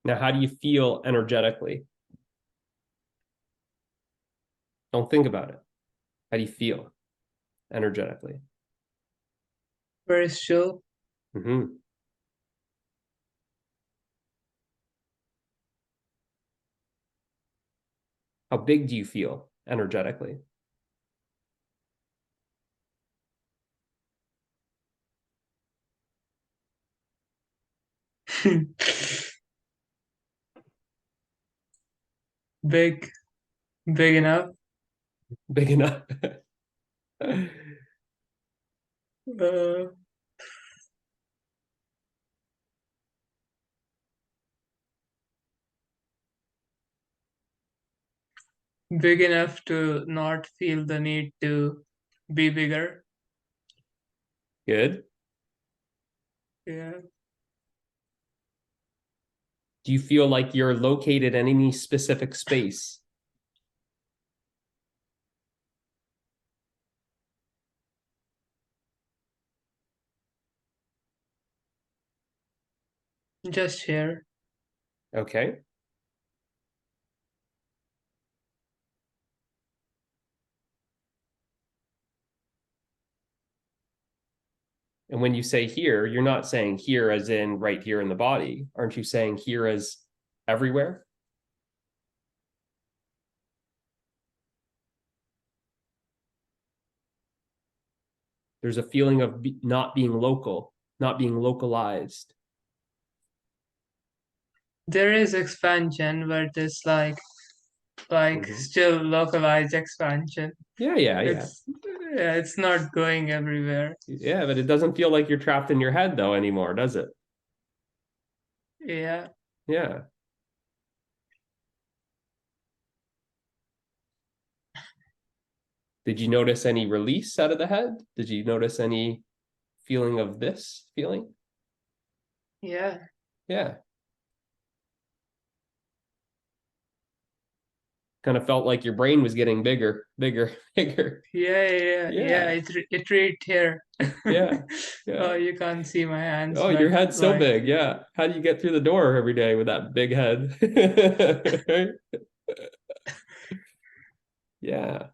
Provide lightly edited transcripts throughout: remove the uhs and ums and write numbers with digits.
Now, how do you feel energetically? Don't think about it. How do you feel energetically? Very still. Mm-hmm. How big do you feel energetically? Big, big enough. Big enough. Uh, Big enough to not feel the need to be bigger. Good. Yeah. Do you feel like you're located in any specific space? Just here. Okay. And when you say here, you're not saying here as in right here in the body. Aren't you saying here as everywhere? There's a feeling of not being local, not being localized. There is expansion, but it's like Mm-hmm. still localized expansion. Yeah, yeah, yeah. It's yeah, it's not going everywhere. Yeah, but it doesn't feel like you're trapped in your head though anymore, does it? Yeah. Yeah. Did you notice any release out of the head? Did you notice any feeling of this feeling? Yeah. Yeah. Kind of felt like your brain was getting bigger, bigger, bigger. Yeah. Yeah. It right here. Yeah. Oh, Yeah. you can't see my hands, Oh, your but head's so like big. Yeah. How do you get through the door every day with that big head? Right? Yeah.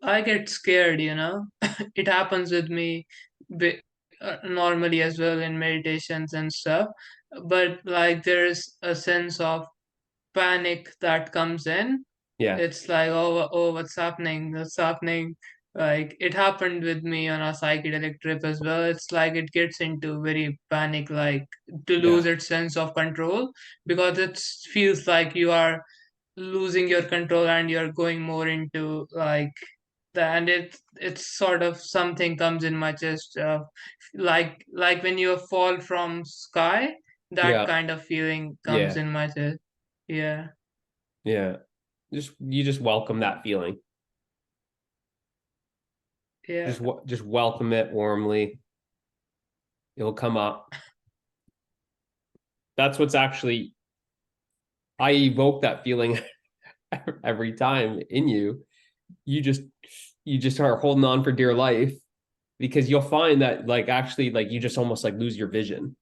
I get scared, you know. It happens with me bi- normally as well in meditations and stuff. But like there's a sense of panic that comes in. Yeah. It's like, oh, what's happening? What's happening? Like it happened with me on a psychedelic trip as well. It's like it gets into very panic, like to lose Yeah. its sense of control because it feels like you are losing your control and you're going more into like and it's sort of something comes in my chest, like when you fall from sky, that Yeah. kind of feeling comes Yeah. in my chest. Yeah. Yeah. You just welcome that feeling. Yeah. Just welcome it warmly. It'll come up. That's what's actually I evoke that feeling every time in you. You just are holding on for dear life because you'll find that like actually like you just almost like lose your vision.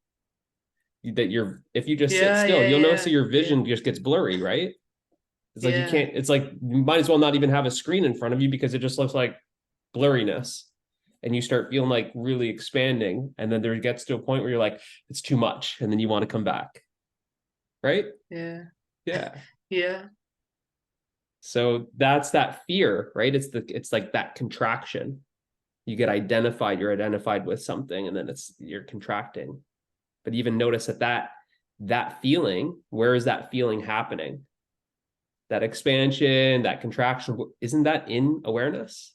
That you're if you just sit Yeah. still, Yeah. you'll notice Yeah. that your Yeah. vision just gets blurry, right? It's like you Yeah. can't, it's like you might as well not even have a screen in front of you because it just looks like blurriness. And you start feeling like really expanding. And then there gets to a point where you're like, it's too much. And then you want to come back. Right? Yeah. Yeah. Yeah. So that's that fear, right? It's like that contraction. You get identified, you're identified with something, and then you're contracting. But even notice that feeling, where is that feeling happening? That expansion, that contraction, isn't that in awareness?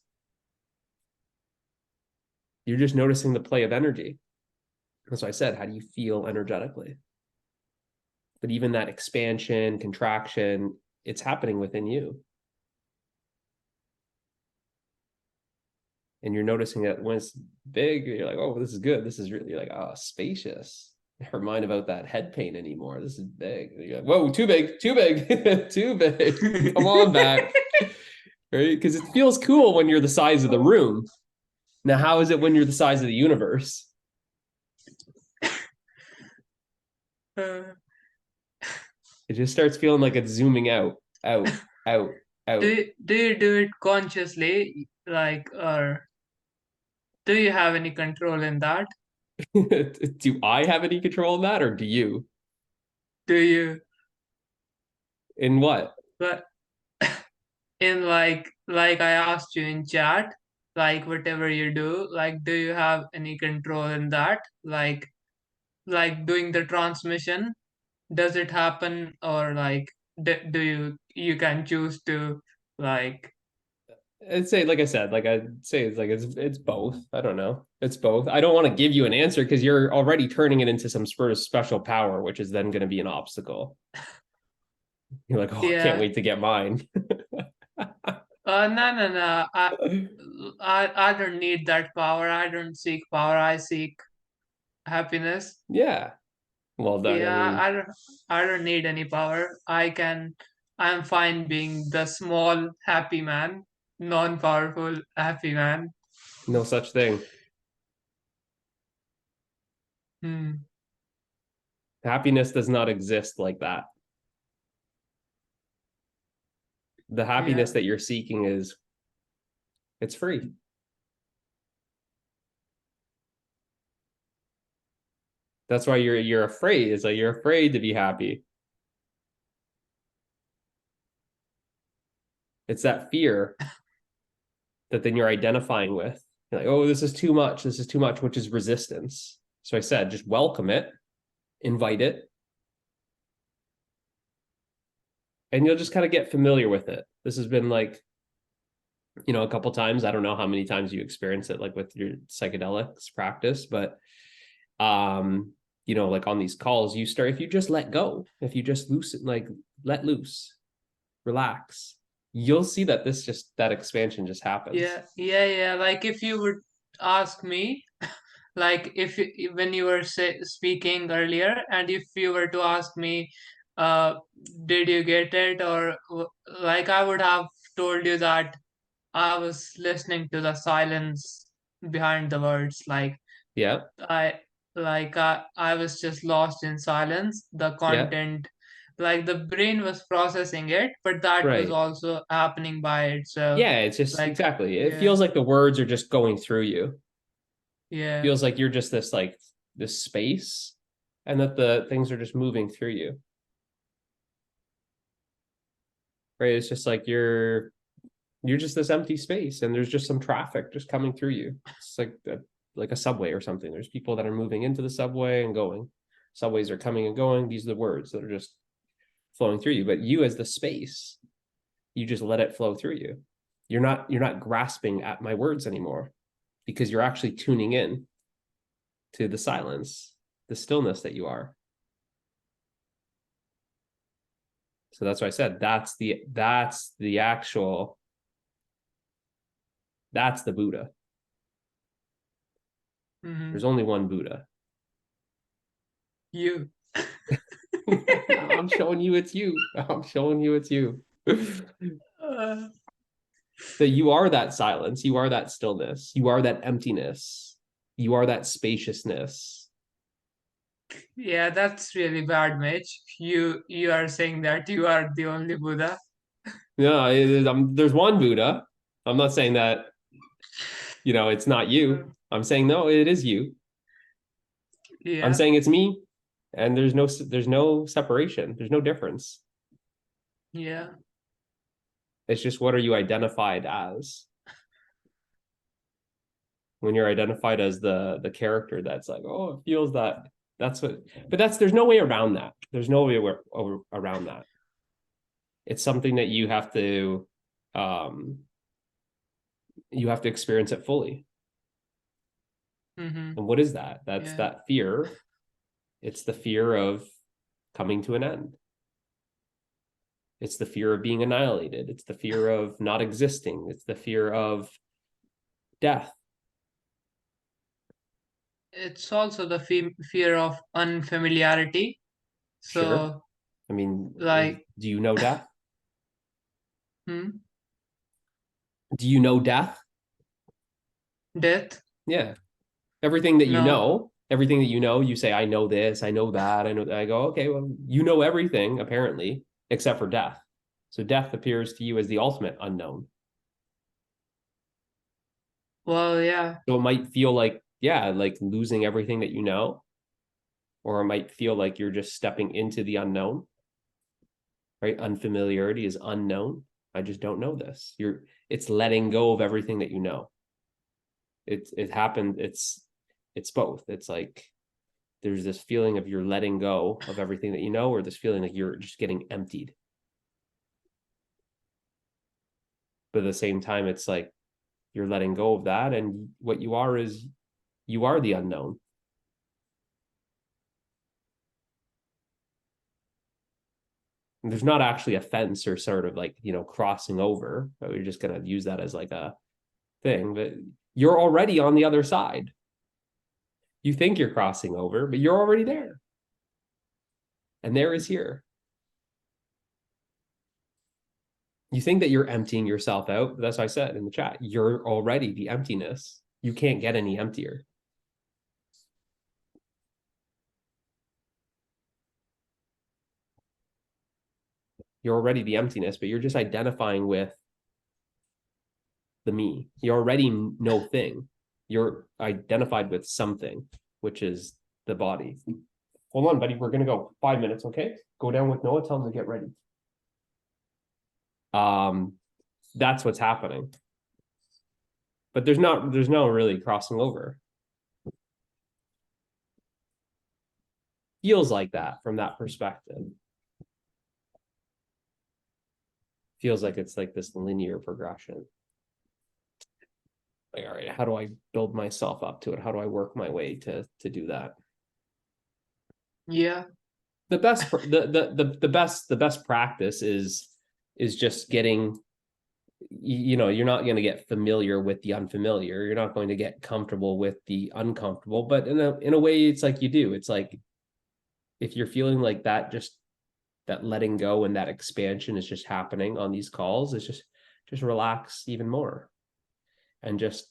You're just noticing the play of energy. That's why I said, how do you feel energetically? But even that expansion, contraction, it's happening within you. And you're noticing that when it's big, you're like, oh, this is good. This is really, you're like, oh, spacious. Never mind about that head pain anymore. This is big. You're like, whoa, too big, too big, too big. Come on back. right? Because it feels cool when you're the size of the room. Now, how is it when you're the size of the universe? Uh, It just starts feeling like it's zooming out, out, out, out. do you do it consciously, like, or do you have any control in that? Do I have any control in that, or do you? Do you, In what? but in like I asked you in chat, like whatever you do, like do you have any control in that? Like doing the transmission, does it happen, or like do you can choose to like I'd say, like I said, like I'd say it's both. I don't know. It's both. I don't want to give you an answer because you're already turning it into some sort of special power, which is then going to be an obstacle. You're like, oh, I can't yeah. wait to get mine. No, I don't need that power. I don't seek power. I seek happiness. Yeah. Well, that, I Yeah, mean, I don't need any power. I'm fine being the small happy man, non-powerful happy man. no such thing. Hmm. Happiness does not exist like that. The happiness Yeah. that you're seeking is it's free. That's why you're afraid. It's like you're afraid to be happy. It's that fear that then you're identifying with. You're like, oh, this is too much. This is too much, which is resistance. So I said, just welcome it, invite it, and you'll just kind of get familiar with it. This has been like, a couple times. I don't know how many times you experience it, like with your psychedelics practice, but like on these calls, you start if you just let go, if you just loosen, like let loose, relax, you'll see that that expansion just happens. Yeah. Like if you would ask me, like when you were speaking earlier, and if you were to ask me, uh, did you get it, or like I would have told you that I was listening to the silence behind the words. Yeah, I I was just lost in silence. The yeah, content, like the brain was processing it, but that was right. also happening by itself. Yeah, it's just Like exactly. It yeah, feels like the words are just going through you. yeah. Feels like you're just this space, and that the things are just moving through you. Right? It's just like you're just this empty space, and there's just some traffic just coming through you. It's like a subway or something. There's people that are moving into the subway and going. Subways are coming and going. These are the words that are just flowing through you. But you as the space, you just let it flow through you. You're not grasping at my words anymore because you're actually tuning in to the silence, the stillness that you are. So that's why I said that's the actual that's the Buddha. There's Hmm. only one Buddha. You. I'm showing you it's you. I'm showing you it's you. Uh, That you are that silence, you are that stillness, you are that emptiness, you are that spaciousness. yeah, that's really bad, Mitch. You are saying that you are the only Buddha. No, there's one Buddha. I'm not saying that, it's not Uh, you. I'm saying no, it is you. I'm yeah, saying it's me, and there's no separation. There's no difference. yeah. It's just what are you identified as? When you're identified as the character that's like, oh, it feels that that's what, but there's no way around that. There's no way around that. It's something that um you have to experience it fully. Mm-hmm. And what is that? That's Yeah. that fear. It's the fear of coming to an end. It's the fear of being annihilated. It's the fear of not existing. It's the fear of death. It's also the fear of unfamiliarity. Sure. So, I mean, like, do you know death? hmm? Do you know death? Death? Yeah. Everything that No. you say, I know this, I know that, I know that. I go, okay, well, you know everything, apparently, except for death. So death appears to you as the ultimate unknown. Well, yeah. So it might feel like, yeah, like losing everything that you know, or it might feel like you're just stepping into the unknown, right? Unfamiliarity is unknown. I just don't know this. It's letting go of everything that you know. It happened. It's both. It's like there's this feeling of you're letting go of everything that you know, or this feeling like you're just getting emptied. But at the same time, it's like you're letting go of that, and what you are is you are the unknown. And there's not actually a fence or sort of like, crossing over, but we're just going to use that as like a thing. But you're already on the other side. You think you're crossing over, but you're already there. And there is here. You think that you're emptying yourself out. That's what I said in the chat. You're already the emptiness. You can't get any emptier. You're already the emptiness, but you're just identifying with the me. You're already no thing. You're identified with something, which is the body. Hold on, buddy. We're going to go 5 minutes, okay? Go down with Noah. Tell him to get ready. That's what's happening. But there's no really crossing over. Feels like that from that perspective. Feels like it's like this linear progression. Like, all right, how do I build myself up to it? How do I work my way to do that? Yeah. The best practice is just getting, you're not going to get familiar with the unfamiliar. You're not going to get comfortable with the uncomfortable, but in a way it's like you do. It's like if you're feeling like that, just that letting go and that expansion is just happening on these calls, it's just relax even more and just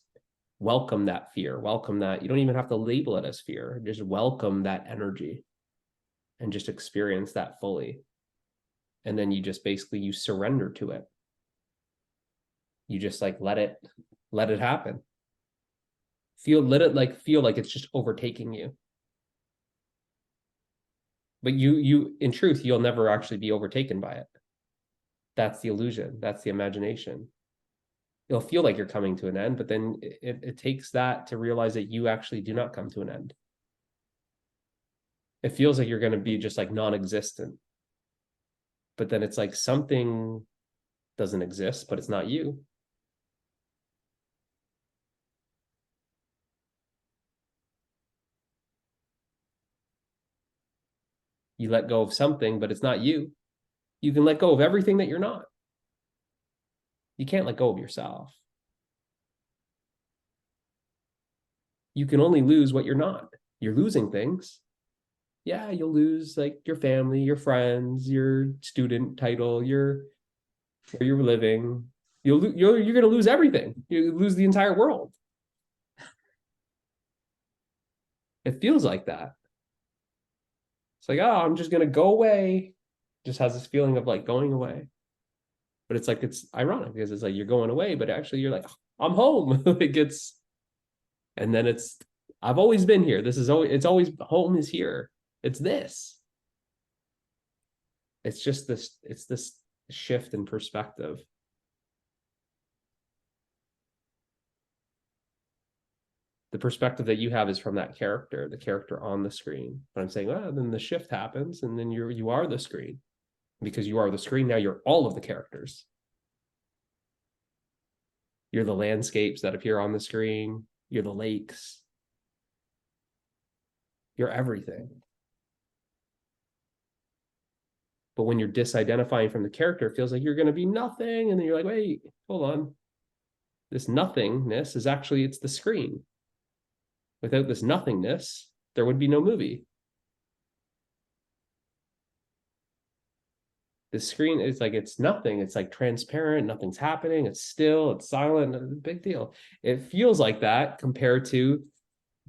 welcome that fear, welcome that. You don't even have to label it as fear, just welcome that energy and just experience that fully. And then you just basically you surrender to it. You just like let it happen. Feel like it's just overtaking you. But you in truth, you'll never actually be overtaken by it. That's the illusion. That's the imagination. It'll feel like you're coming to an end, but then it takes that to realize that you actually do not come to an end. It feels like you're going to be just like non-existent. But then it's like something doesn't exist, but it's not you. You let go of something, but it's not you. You can let go of everything that you're not. You can't let go of yourself. You can only lose what you're not. You're losing things. Yeah, you'll lose like your family, your friends, your student title, your where you're living. You're going to lose everything. You lose the entire world. It feels like that. It's like, oh, I'm just going to go away. Just has this feeling of like going away. But it's like, it's ironic because it's like you're going away, but actually you're like, I'm home. Like and then I've always been here. It's always home is here. It's this. It's just it's this shift in perspective. The perspective that you have is from that character, the character on the screen. But I'm saying, then the shift happens, and then you are the screen. Because you are the screen, now you're all of the characters. You're the landscapes that appear on the screen. You're the lakes. You're everything. But when you're disidentifying from the character, it feels like you're going to be nothing. And then you're like, wait, hold on. This nothingness is actually, it's the screen. Without this nothingness, there would be no movie. The screen is like, it's nothing. It's like transparent, nothing's happening, it's still, it's silent, big deal. It feels like that compared to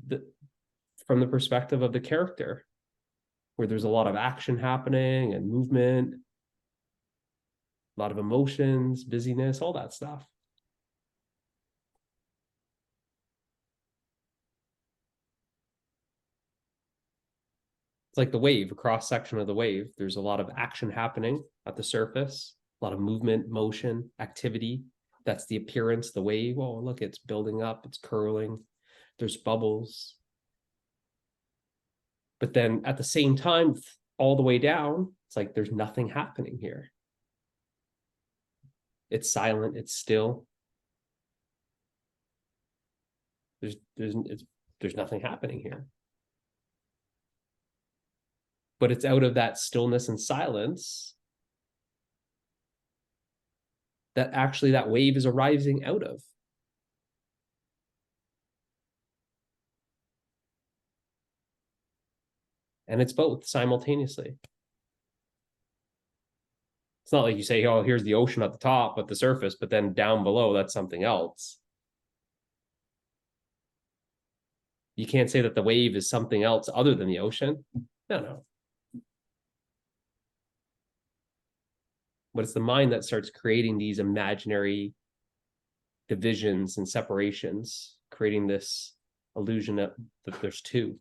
the from the perspective of the character, where there's a lot of action happening and movement, a lot of emotions, busyness, all that stuff. It's like the wave, a cross section of the wave. There's a lot of action happening at the surface, a lot of movement, motion, activity. That's the appearance, the wave. Oh, look, it's building up, it's curling. There's bubbles. But then at the same time, all the way down, it's like there's nothing happening here. It's silent, it's still. There's nothing happening here. But it's out of that stillness and silence that actually that wave is arising out of. And it's both simultaneously. It's not like you say, oh, here's the ocean at the top at the surface, but then down below, that's something else. You can't say that the wave is something else other than the ocean. No. But it's the mind that starts creating these imaginary divisions and separations, creating this illusion that there's two.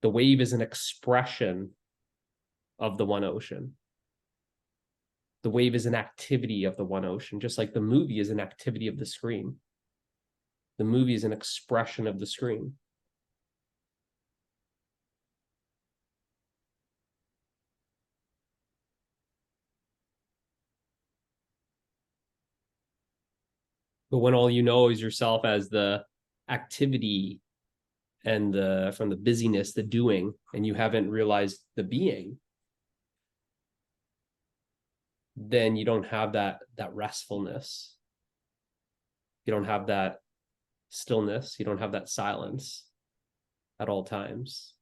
The wave is an expression of the one ocean. The wave is an activity of the one ocean, just like the movie is an activity of the screen. The movie is an expression of the screen. But when all you know is yourself as the activity and from the busyness, the doing, and you haven't realized the being, then you don't have that restfulness. You don't have that stillness. You don't have that silence at all times.